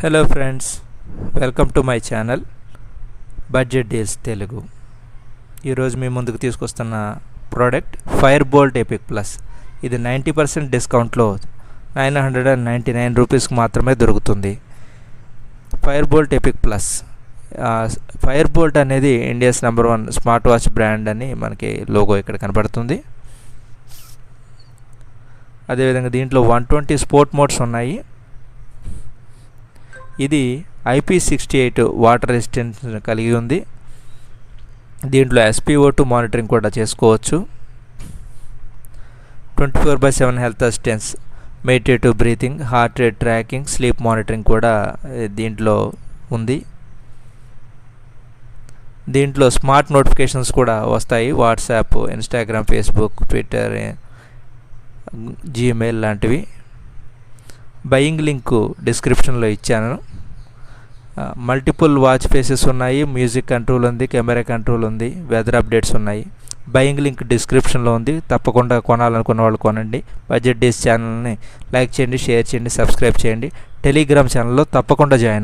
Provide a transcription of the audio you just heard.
Hello friends, welcome to my channel budget deals Telugu. ఈరోజు మీ ముందుకు తీసుకొస్తున్న product fire bolt epic plus. ఇది 90% డిస్కౌంట్లో 999 రూపీస్కి మాత్రమే దొరుకుతుంది. Fire bolt epic plus. Fire bolt అనేది ఇండియాస్ #1 స్మార్ట్ వాచ్ బ్రాండ్ అని మనకి లోగో ఇక్కడ కనబడుతుంది. అదేవిధంగా దీంట్లో 120 స్పోర్ట్ మోడ్స్ ఉన్నాయి. ఇది IP68 వాటర్ రెసిస్టెన్స్ కలిగి ఉంది. దీంట్లో SpO2 మానిటరింగ్ కూడా చేసుకోవచ్చు. 24/7 health assistance, meditative breathing, heart rate tracking, sleep monitoring కూడా దీంట్లో ఉంది. దీంట్లో స్మార్ట్ నోటిఫికేషన్స్ కూడా వస్తాయి. WhatsApp, Instagram, Facebook, Twitter, Gmail లాంటివి. బయింగ్ లింక్ డిస్క్రిప్షన్లో ఇచ్చాను. మల్టిపుల్ వాచ్ ఫేసెస్ ఉన్నాయి, మ్యూజిక్ కంట్రోల్ ఉంది, కెమెరా కంట్రోల్ ఉంది, వెదర్ అప్డేట్స్ ఉన్నాయి. బయింగ్ లింక్ డిస్క్రిప్షన్లో ఉంది. తప్పకుండా కొనాలనుకున్న వాళ్ళు కొనండి. బడ్జెట్ డీల్స్ ఛానల్ని లైక్ చేయండి, షేర్ చేయండి, సబ్స్క్రైబ్ చేయండి. టెలిగ్రామ్ ఛానల్లో తప్పకుండా జాయిన్